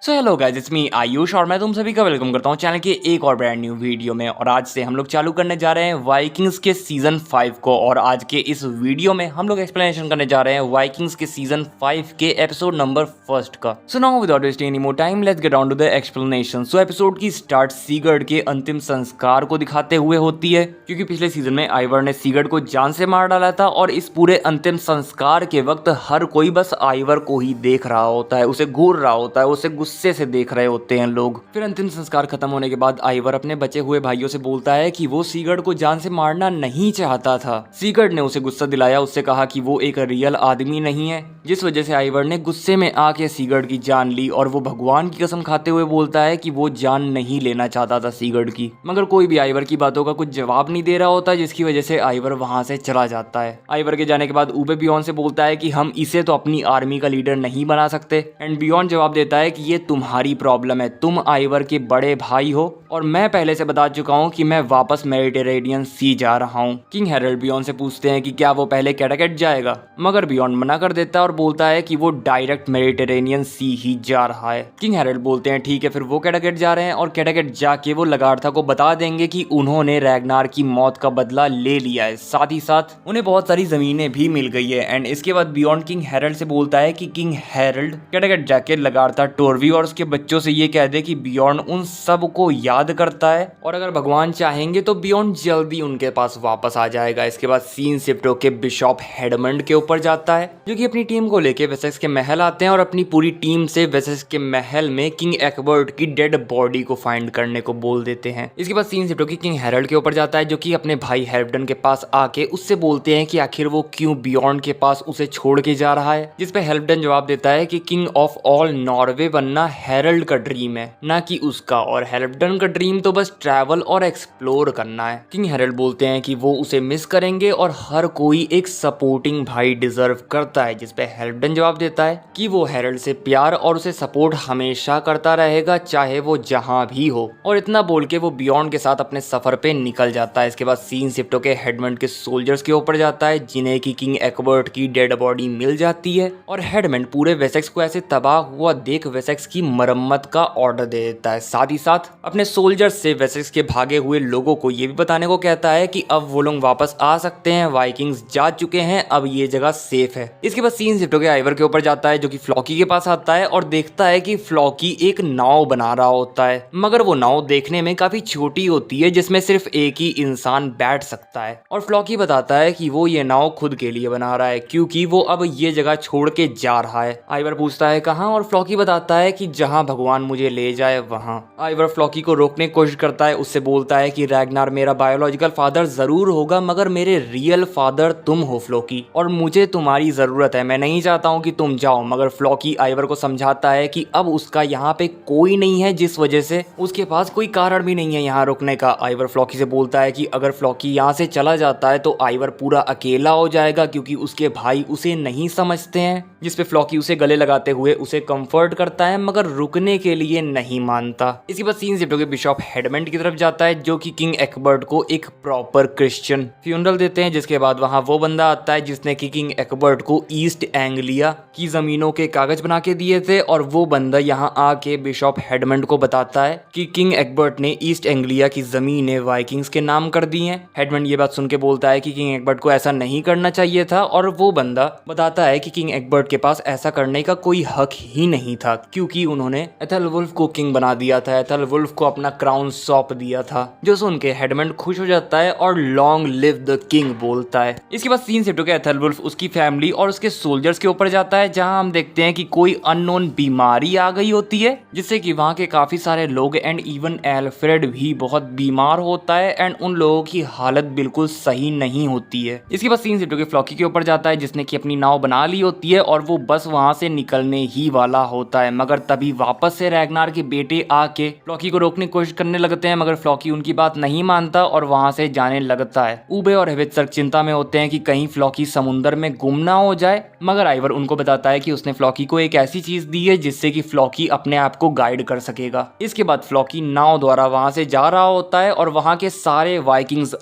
So hello guys, it's me Ayush और मैं तुम सभी का वेलकम करता हूँ चैनल के एक और ब्रांड न्यू वीडियो में। और आज से हम लोग चालू करने जा रहे हैं वाइकिंग्स के सीजन 5 को। और आज के इस वीडियो में हम लोग एक्सप्लेनेशन करने जा रहे हैं वाइकिंग्स के सीजन 5 के एपिसोड नंबर 1 का। So now without wasting any more time, let's get on to the explanation. So episode की स्टार्ट सीगर्ड के अंतिम संस्कार को दिखाते हुए होती है, क्योंकि पिछले सीजन में आइवर ने सीगर्ड को जान से मार डाला था और इस पूरे अंतिम संस्कार के वक्त हर कोई बस आइवर को ही देख रहा होता है, उसे घूर रहा होता है, उसे गुस्से से देख रहे होते हैं लोग। फिर अंतिम संस्कार खत्म होने के बाद आइवर अपने बचे हुए भाइयों से बोलता है कि वो सीगर्ड को जान से मारना नहीं चाहता था। सीगर्ड ने उसे गुस्सा दिलाया, उससे कहा कि वो एक रियल आदमी नहीं है, जिस वजह से आइवर ने गुस्से में आके सीगर्ड की जान ली। और वो भगवान की कसम खाते हुए बोलता है कि वो जान नहीं लेना चाहता था सीगर्ड की, मगर कोई भी आइवर की बातों का कुछ जवाब नहीं दे रहा होता, जिसकी वजह से आइवर वहां से चला जाता है। आइवर के जाने के बाद ऊबे बियॉन से बोलता है कि हम इसे तो अपनी आर्मी का लीडर नहीं बना सकते। एंड बियॉन जवाब देता है कि ये तुम्हारी प्रॉब्लम है, तुम आइवर के बड़े भाई हो और मैं पहले से बता चुका हूँ कि मैं वापस मेडिटेरेनियन सी जा रहा हूँ। किंग हेरल्ड बियॉन से पूछते हैं कि क्या वो पहले कैटाकेट जाएगा, मगर बियॉन मना कर देता है और बोलता है कि वो डायरेक्ट मेडिटेरेनियन सी ही जा रहा है। किंग हेरल्ड बोलते हैं ठीक है, फिर वो कैटाकेट जा रहे हैं और कैटाकेट जाके वो लगार्था को बता देंगे कि उन्होंने रैगनार की मौत का बदला ले लिया है, साथ ही साथ उन्हें बहुत सारी जमीनें भी मिल गई है। एंड इसके बाद बियॉन किंग हेरल्ड से बोलता है कि किंग हेरल्ड कैटाकेट जाके लगार्था, टोरवी और उसके बच्चों से ये कह दे कि बियॉन उन सब को याद करता है और अगर भगवान चाहेंगे तो बियॉन जल्दी उनके पास वापस आ जाएगा। इसके बाद सीन शिफ्ट होके बिशॉप हेडमंड के ऊपर जाता है, जो कि अपनी टीम को लेके वेसेक्स के महल आते हैं और अपनी पूरी टीम से वेसेक्स के महल में किंग एक्बर्ट की डेड बॉडी को फाइंड करने को बोल देते हैं। इसके बाद सीन शिफ्ट होके किंग हेरल्ड के ऊपर जाता है, जो कि अपने भाई हेल्फडन के पास आके उससे बोलते हैं कि आखिर वो क्यों बियॉन के पास उसे छोड़ के जा रहा है। जिसपे हेल्फडन जवाब देता है कि किंग ऑफ ऑल नॉर्वे बनना हेरल्ड का ड्रीम है, ना कि उसका, और हेल्फडन का ड्रीम तो बस ट्रैवल और एक्सप्लोर करना है। किंग हेरल्ड बोलते हैं कि वो उसे मिस करेंगे और हर कोई एक सपोर्टिंग भाई डिजर्व करता है। जिसपे हेल्फडन जवाब देता है कि वो हेरल्ड से प्यार और उसे सपोर्ट हमेशा करता रहेगा, चाहे वो जहां भी हो। और इतना बोल के वो बियॉन के साथ अपने सफर पे निकल जाता है। इसके बाद सीन शिफ्ट होके हेडमंड के सोल्जर्स के ऊपर जाता है, जिन्हें की किंग एक्बर्ट की डेड बॉडी मिल जाती है और हेडमंड पूरे वेसेक्स को ऐसे तबाह हुआ देख वेसेक्स की मरम्मत का ऑर्डर दे देता है। साथ ही साथ अपने सोल्जर्स से वेसेक्स के भागे हुए लोगों को ये भी बताने को कहता है कि अब वो लोग वापस आ सकते हैं, वाइकिंग्स जा चुके हैं, अब ये जगह सेफ है। इसके बाद सीन शिफ्ट होके आइवर के ऊपर जाता है, जो कि फ्लॉकी के पास आता है और देखता है कि फ्लॉकी एक नाव बना रहा होता है, मगर वो नाव देखने में काफी छोटी होती है, जिसमें सिर्फ एक ही इंसान बैठ सकता है। और फ्लॉकी बताता है कि वो ये नाव खुद के लिए बना रहा है, क्योंकि वो अब ये जगह छोड़ के जा रहा है। आइवर पूछता है कहाँ, और फ्लॉकी बताता है कि जहाँ भगवान मुझे ले जाए वहाँ। आइवर फ्लॉकी को रोकने की कोशिश करता है, उससे बोलता है कि रैगनार मेरा बायोलॉजिकल फादर जरूर होगा, मगर मेरे रियल फादर तुम हो फ्लॉकी, और मुझे तुम्हारी जरूरत है, मैं नहीं चाहता हूँ कि तुम जाओ। मगर फ्लॉकी आइवर को समझाता है कि अब उसका यहाँ पे कोई नहीं है, जिस वजह से उसके पास कोई कारण भी नहीं है यहाँ रुकने का। आइवर फ्लॉकी से बोलता है कि अगर फ्लॉकी यहाँ से चला जाता है तो आइवर पूरा अकेला हो जाएगा, क्योंकि उसके भाई उसे नहीं समझते हैं। जिसपे फ्लॉकी उसे गले लगाते हुए उसे कंफर्ट करता है, मगर रुकने के लिए नहीं मानता। इसके बाद सीन शिफ्ट होकर बिशॉप हेडमंड की तरफ जाता है, जो कि किंग एक्बर्ट को एक प्रॉपर क्रिश्चियन फ्यूनरल देते हैं। जिसके बाद वहां वो बंदा आता है जिसने कि किंग एक्बर्ट को ईस्ट एंग्लिया की जमीनों के कागज बना के दिए थे, और वो बंदा यहाँ आके बिशॉप हेडमंड को बताता है कि किंग एक्बर्ट ने ईस्ट एंग्लिया की जमीनें वाइकिंग्स के नाम कर दी हैं। हेडमंड ये बात सुन के बोलता है कि किंग एक्बर्ट को ऐसा नहीं करना चाहिए था, और वो बंदा बताता है कि किंग एक्बर्ट के पास ऐसा करने का कोई हक ही नहीं था, क्योंकि उन्होंने एथेलवुल्फ को किंग बना दिया था, एथेलवुल्फ को अपना क्राउन सौंप दिया था। जो सुन के हेडमंड खुश हो जाता है और लॉन्ग लिव द किंग बोलता है। इसके बाद सीन शिफ्ट होकर एथेलवुल्फ उसकी फैमिली और उसके सोल्जर्स के ऊपर जाता है, जहां हम देखते हैं कि कोई अननोन बीमारी आ गई होती है, जिससे कि वहां के काफी सारे लोग एंड इवन एल्फ्रेड भी बहुत बीमार होता है एंड उन लोगों की हालत बिल्कुल सही नहीं होती है। इसके बाद सीन शिफ्ट होकर फ्लॉकी के ऊपर जाता है, जिसने की अपनी नाव बना ली होती है और वो बस वहां से निकलने ही वाला होता है, मगर तभी वापस से रैगनार के बेटे आके फ्लॉकी को रोकने की कोशिश करने लगते हैं, मगर फ्लॉकी उनकी बात नहीं मानता और वहां से जाने लगता है। ऊबे और हेवित्सर्क चिंता में होते हैं कि कहीं फ्लॉकी समुंदर में गुम ना हो जाए, मगर आइवर उनको बताता है कि उसने फ्लॉकी को एक ऐसी चीज दी है जिससे कि फ्लॉकी अपने आप को गाइड कर सकेगा। इसके बाद फ्लॉकी नाव द्वारा वहां से जा रहा होता है और वहां के सारे वाइकिंग्स,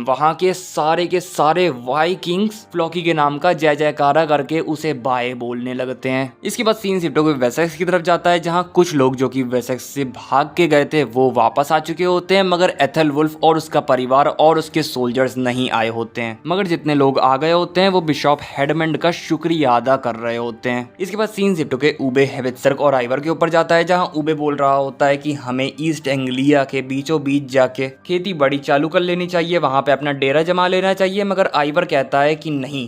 वहां के सारे वाइकिंग्स फ्लॉकी के नाम का जय जयकारा करके उसे बाय बोलने लगते हैं। इसके बाद सीन शिफ्ट होकर वेसेक्स की तरफ जाता है जहाँ कुछ लोग जो कि वेसेक्स से भाग के गए थे वो वापस आ चुके होते हैं, मगर एथेलवुल्फ और उसका परिवार और उसके सोल्जर्स नहीं आए होते हैं। मगर जितने लोग आ गए होते हैं वो बिशॉप हेडमंड का शुक्रिया अदा कर रहे होते हैं। इसके बाद सीन शिफ्ट होकर ऊबे, हेवित्सर्क और आइवर के ऊपर जाता है जहाँ ऊबे बोल रहा होता है कि हमें ईस्ट एंग्लिया के बीचों बीच जाके खेती बाड़ी चालू कर लेनी चाहिए, वहां पे अपना डेरा जमा लेना चाहिए। मगर आइवर कहता है कि नहीं,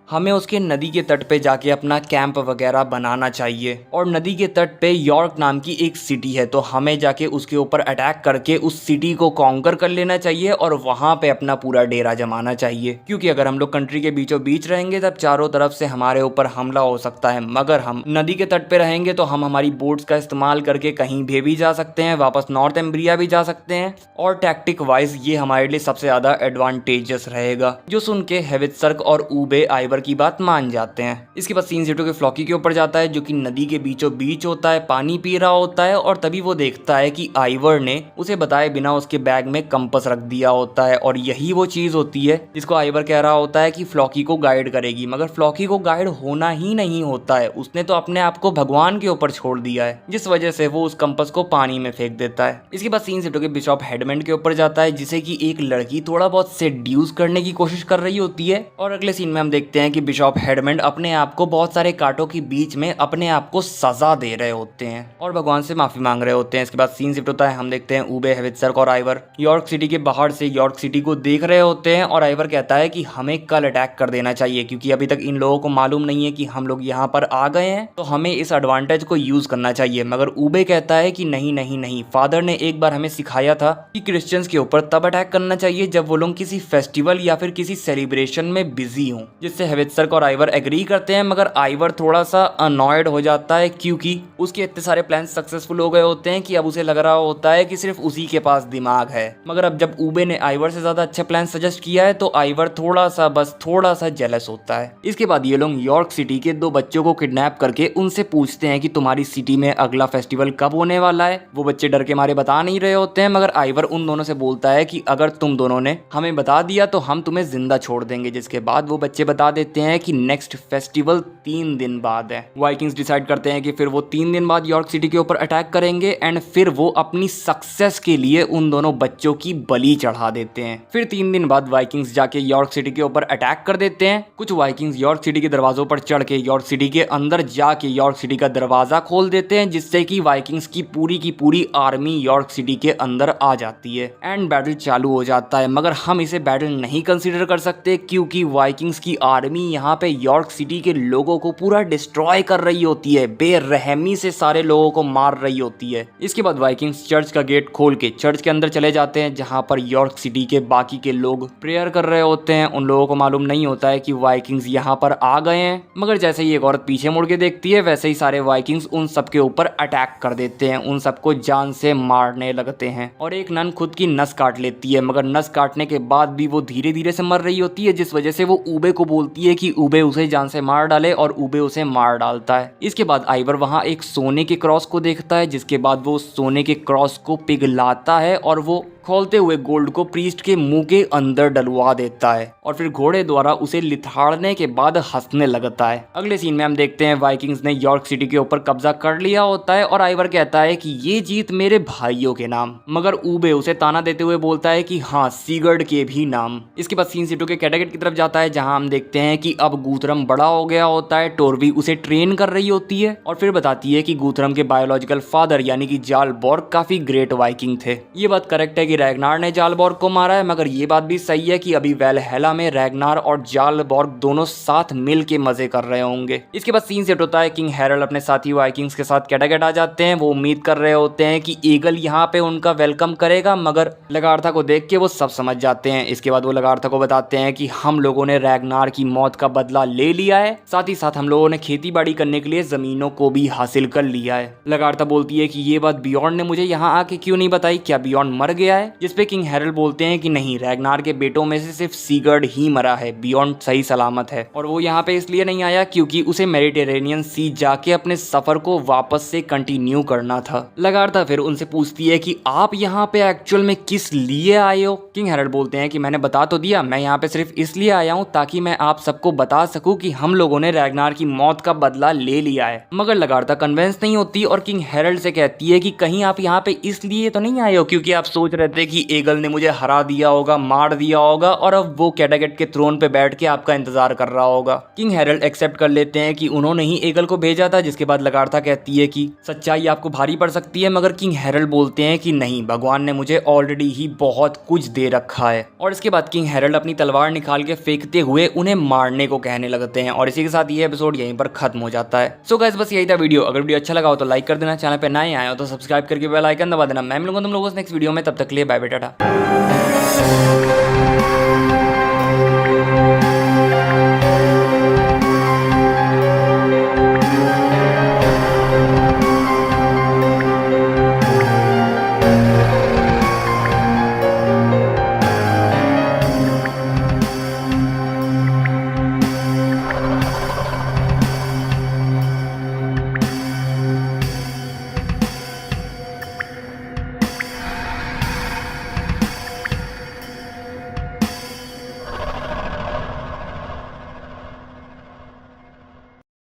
हमें उसके नदी के तट पे जाके अपना कैंप वगैरह बनाना चाहिए, और नदी के तट पे यॉर्क नाम की एक सिटी है, तो हमें जाके उसके ऊपर अटैक करके उस सिटी को कॉन्कर कर लेना चाहिए और वहां पे अपना पूरा डेरा जमाना चाहिए। क्योंकि अगर हम लोग कंट्री के बीचों बीच रहेंगे तब चारों तरफ से हमारे ऊपर हमला हो सकता है, मगर हम नदी के तट पे रहेंगे तो हम हमारी बोट्स का इस्तेमाल करके कहीं भी जा सकते हैं, वापस नॉर्थ एम्ब्रिया भी जा सकते हैं, और टैक्टिक वाइज ये हमारे लिए सबसे ज्यादा एडवांटेजेस रहेगा। जो सुन के हेवित्सर्क और ऊबे आइवर की बात मान जाते हैं। इसके बाद सीन शिफ्ट के फ्लॉकी के ऊपर जाता है जो कि नदी के बीचों बीच होता है, पानी पी रहा होता है, और तभी वो देखता है कि आइवर ने उसे बताए बिना उसके बैग में कंपास रख दिया होता है, और यही वो चीज होती है जिसको आइवर कह रहा होता है कि फ्लॉकी को गाइड करेगी। मगर फ्लॉकी को गाइड होना ही नहीं होता है, उसने तो अपने आप को भगवान के ऊपर छोड़ दिया है, जिस वजह से वो उस कंपास को पानी में फेंक देता है। इसके बाद सीन शिफ्ट के बिशॉप हेडमंड के ऊपर जाता है जिसे कि एक लड़की थोड़ा बहुत सेड्यूस करने की कोशिश कर रही होती है, और अगले सीन में हम देखते हैं कि बिशॉप हेडमंड अपने आप को बहुत सारे कांटों के बीच में अपने आप को सजा दे रहे होते हैं और भगवान से माफी मांग रहे होते हैं। इसके बाद सीन शिफ्ट होता है, हम देखते हैं ऊबे, हेवित्सर्क और आइवर यॉर्क सिटी के बाहर से यॉर्क सिटी को देख रहे होते हैं, और आइवर कहता है कि हमें कल अटैक कर देना चाहिए क्योंकि अभी तक इन लोगों को मालूम नहीं है कि हम लोग यहाँ पर आ गए हैं, तो हमें इस एडवांटेज को यूज करना चाहिए। मगर ऊबे कहता है कि नहीं नहीं नहीं, फादर ने एक बार हमें सिखाया था कि क्रिश्चियंस के ऊपर तब अटैक करना चाहिए जब वो लोग किसी फेस्टिवल या फिर किसी सेलिब्रेशन में बिजी हों। जिससे हेवित्सर्क और आइवर एग्री करते हैं, मगर आइवर थोड़ा सा अनॉयड हो जाता है क्योंकि उसके इतने सारे प्लान सक्सेसफुल हो गए होते हैं कि अब उसे लग रहा होता है कि सिर्फ उसी के पास दिमाग है। मगर अब जब ऊबे ने आइवर से ज्यादा अच्छा प्लान सजेस्ट किया है तो आइवर थोड़ा सा जेलस होता है। इसके बाद ये लोग यॉर्क सिटी के 2 बच्चों को किडनैप करके उनसे पूछते हैं कि तुम्हारी सिटी में अगला फेस्टिवल कब होने वाला है। वो बच्चे डर के मारे बता नहीं रहे होते हैं, मगर आइवर उन दोनों से बोलता है कि अगर तुम दोनों ने हमें बता दिया तो हम तुम्हें जिंदा छोड़ देंगे। जिसके बाद वो बच्चे बता देते हैं कि नेक्स्ट फेस्टिवल 3 दिन बाद है। वाइकिंग्स डिसाइड करते हैं कि फिर वो 3 दिन बाद यॉर्क सिटी के ऊपर अटैक करेंगे, एंड फिर वो अपनी सक्सेस के लिए उन दोनों बच्चों की बलि चढ़ा देते हैं। फिर 3 दिन बाद वाइकिंग्स जाके यॉर्क सिटी के ऊपर अटैक कर देते हैं। कुछ वाइकिंग्स यॉर्क सिटी के दरवाजों पर चढ़ के यॉर्क सिटी के अंदर जाके यॉर्क सिटी का दरवाजा खोल देते हैं, जिससे कि वाइकिंग्स की पूरी आर्मी यॉर्क सिटी के अंदर आ जाती है एंड बैटल चालू हो जाता है। मगर हम इसे बैटल नहीं कंसीडर कर सकते क्योंकि वाइकिंग्स की आर्मी यहाँ पे यॉर्क सिटी के लोगों को पूरा डिस्ट्रॉय कर रही होती है, बेरहमी से सारे लोगों को मार रही होती है। इसके बाद वाइकिंग्स चर्च का गेट खोल के चर्च के अंदर चले जाते हैं जहाँ पर यॉर्क सिटी के बाकी के लोग प्रेयर कर रहे होते हैं। उन लोगों को मालूम नहीं होता है कि वाइकिंग्स यहाँ पर आ गए हैं, मगर जैसे ही एक औरत पीछे मुड़ के देखती है वैसे ही सारे वाइकिंग्स उन सबके ऊपर अटैक कर देते हैं, उन सबको जान से मारने लगते हैं, और एक नन खुद की नस काट लेती है। मगर नस काटने के बाद भी वो धीरे धीरे से मर रही होती है, जिस वजह से वो ऊबे को बोलती है कि ऊबे उसे जान से मार डाले, और ऊबे उसे मार डालता है। इसके बाद आइवर वहां एक सोने के क्रॉस को देखता है, जिसके बाद वो सोने के क्रॉस को पिघलाता है और वो खोलते हुए गोल्ड को प्रीस्ट के मुंह के अंदर डलवा देता है, और फिर घोड़े द्वारा उसे लिथाड़ने के बाद हंसने लगता है। अगले सीन में हम देखते हैं वाइकिंग्स ने यॉर्क सिटी के ऊपर कब्जा कर लिया होता है, और आइवर कहता है कि ये जीत मेरे भाइयों के नाम। मगर ऊबे उसे ताना देते हुए बोलता है कि हाँ, सीगर्ड के भी नाम। इसके बाद सीन सिटो के कैटागेट की तरफ जाता है जहां हम देखते हैं कि अब गूथरम बड़ा हो गया होता है। टोरवी उसे ट्रेन कर रही होती है और फिर बताती है कि गूथरम के बायोलॉजिकल फादर यानी कि जालबॉर्ग काफी ग्रेट वाइकिंग थे। ये बात करेक्ट है कि रैगनार ने जालबॉर्ग को मारा है, मगर ये बात भी सही है कि अभी वैलहैला में रैगनार और जालबॉर्ग दोनों साथ मिल के मजे कर रहे होंगे। इसके बाद सीन सेट होता है, किंग हैरल्ड अपने साथी वाइकिंग्स के साथ कैटागेट आ जाते हैं। वो उम्मीद कर रहे होते हैं कि ईगल यहाँ पे उनका वेलकम करेगा, मगर लगार्था को देख के वो सब समझ जाते हैं। इसके बाद वो लगार्था को बताते हैं कि हम लोगों ने रैगनार की मौत का बदला ले लिया है, साथ ही साथ हम लोगों ने खेती बाड़ी करने के लिए जमीनों को भी हासिल कर लिया है। लगार्था बोलती है कि ये बात बियॉन्ड ने मुझे यहाँ आके क्यों नहीं बताई, क्या बियॉन्ड मर गया है? है, जिसपे किंग हैरल्ड बोलते हैं कि नहीं, रैग्नार के बेटों में से सिर्फ सीगर्ड ही मरा है, बियॉन्ड सही सलामत है और वो यहाँ पे इसलिए नहीं आया क्योंकि उसे मेडिटेरेनियन सी जाके अपने सफर को वापस से कंटिन्यू करना था। लगातार फिर उनसे पूछती है कि आप यहाँ पे एक्चुअल में किस लिए आए हो। किंग हैरल्ड बोलते हैं कि मैंने बता तो दिया, मैं यहाँ पे सिर्फ इसलिए आया हूँ ताकि मैं आप सबको बता सकूं कि हम लोगों ने रैग्नार की मौत का बदला ले लिया है। मगर लगातार कन्विंस नहीं होती और किंग हैरल्ड से कहती है कि कहीं आप यहाँ पे इसलिए तो नहीं आए हो क्योंकि आप सोच रहे थे कि एगल ने मुझे हरा दिया होगा, मार दिया होगा और अब वो कैटागेट के थ्रोन पे बैठ के आपका इंतजार कर रहा होगा। किंग हैरल्ड एक्सेप्ट कर लेते हैं कि उन्होंने ही एगल को भेजा था, जिसके बाद लगातार कहती है कि सच्चाई आपको भारी पड़ सकती है, मगर किंग हैरल्ड बोलते हैं कि नहीं, भगवान ने मुझे ऑलरेडी ही बहुत कुछ दे रखा है। और इसके बाद किंग हैरल्ड अपनी तलवार निकाल के फेंकते हुए उन्हें मारने को कहने लगते हैं और इसी के साथ ये एपिसोड यहीं पर खत्म हो जाता है। सो गाइस, बस यही था वीडियो। अगर वीडियो अच्छा लगा हो तो लाइक कर देना, चैनल पे नए आए हो तो सब्सक्राइब करके बेल आइकन दबा देना। मैं मिलूंगा तुम लोगों से नेक्स्ट वीडियो में, तब तक के लिए बाय बाय, टाटा।